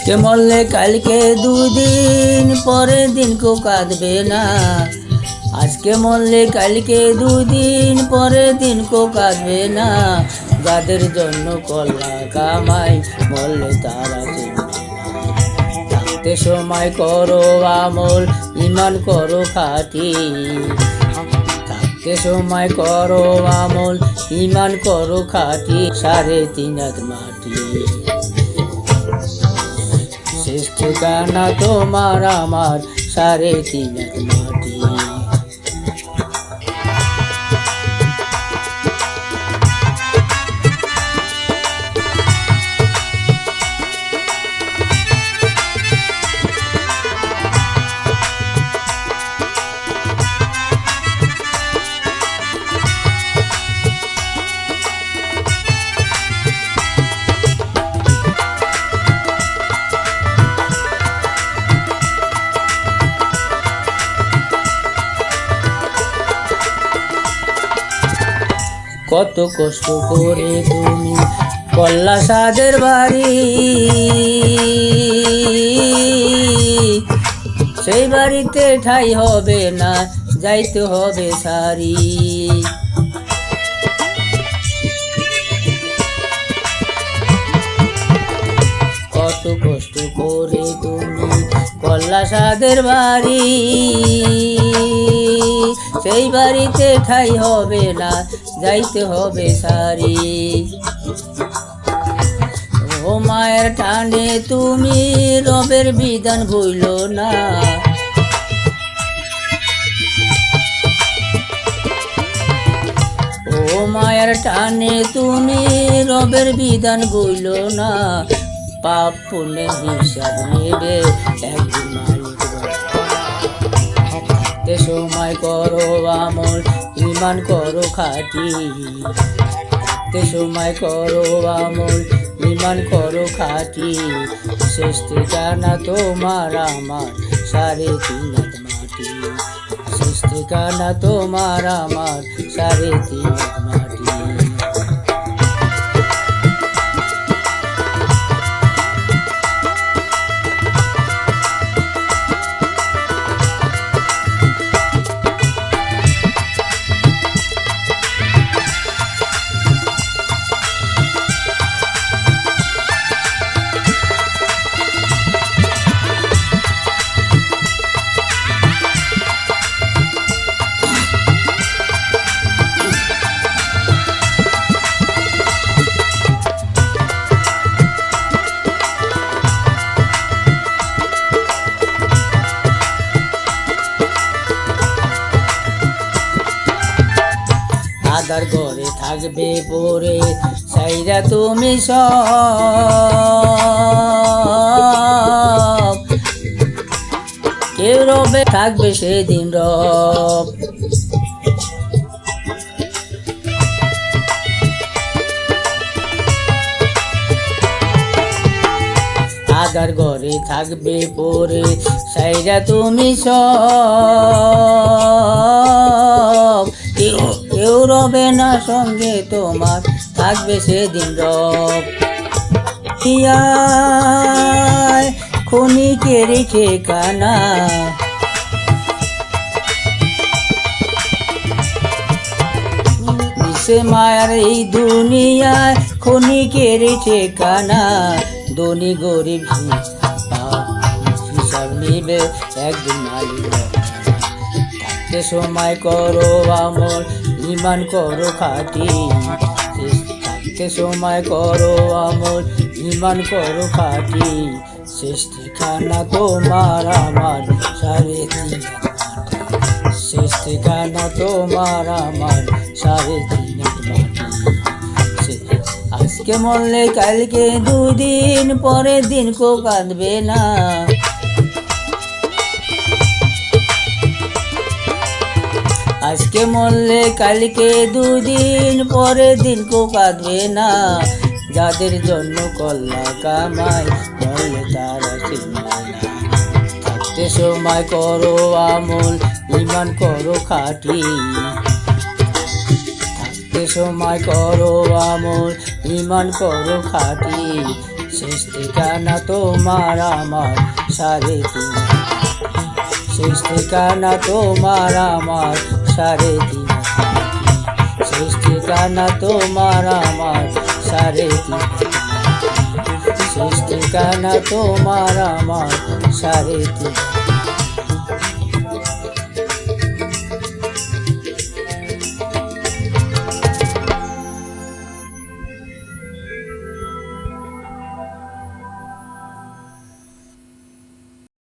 আজকে মরলে কালকে দুদিন পরের দিন কেউ কাঁদবে না। আজকে মরলে কালকে দুদিন পরের দিন কেউ কাঁদবে না। যাদের জন্য কল্লা কামাই মরলে তারা চিনবে না। থাকতে সময় করো আমল, ইমান করো খাঁটি। থাকতে সময় করো আমল, ইমান করো খাঁটি। 3.5 হাত মাটি শেষ ঠিকানা তোমার আমার, 3.5 হাত মাটি। কত কষ্ট করে তুমি কল্লা সাদের বাড়ি, সেই বাড়িতে ঠাই হবে না, যাইতে হবে সারি। কত কষ্ট করে তুমি কল্লা সাদের বাড়ি, সেই বাড়িতে ঠাই হবে না, যাইতে হবে সারি। ও মায়ের টানে তুমি রবের বিধান ভুইলো না। ও মায়ের টানে তুমি রবের বিধান ভুইলো না। পাপ পুণ্যের হিসাব নেবে একদিন মালিক। থাকতে সময় করো আমল, ইমান করো খাঁটি। থাকতে সময় করো আমল, ইমান করো খাঁটি। শেষ ঠিকানা তোমার আমার, 3.5 হাত মাটি। শেষ ঠিকানা তোমার আমার, 3.5 হাত মাটি। আদার ঘরে থাকবে পরে সাইরা তুমি সব, কেউ রবে থাকবে সেদিন রব। আদার ঘরে থাকবে পরে সাইরা তুমি সব, কেউ রবে না সঙ্গে তোমার, থাকবে সেদিন রব। খনিকে রেখে কানা, সে মায়ার এই দুনিয়ায় খনিকে রেখে কানা। ধনী গরিব হিসাব নিবে একদিন মালিক। থাকতে সময় করো আমল, ইমান করো খাঁটি। থাকতে সময় করো আমল, ইমান করো খাঁটি। শেষ ঠিকানা তোমার আমার, 3.5 হাত মাটি। শেষ ঠিকানা তোমার আমার, 3.5 হাত মাটি। আজকে মরলে কালকে দুদিন পরের দিন কেউ কাঁদবে না। আজকে মরলে কালকে দুদিন পরের দিন কেউ কাঁদবে না। যাদের জন্য কল্লা কামাই মরলে তারা চিনবে না। থাকতে সময় করো আমল, ইমান করো খাঁটি। থাকতে সময় করো আমল, ইমান করো খাঁটি। শেষ ঠিকানা তোমার আমার 3.5 হাত। শেষ ঠিকানা তোমার আমার 3.5 হাত। শেষ ঠিকানা তোমার আমার 3.5 হাত। শেষ ঠিকানা তোমার আমার 3.5 হাত।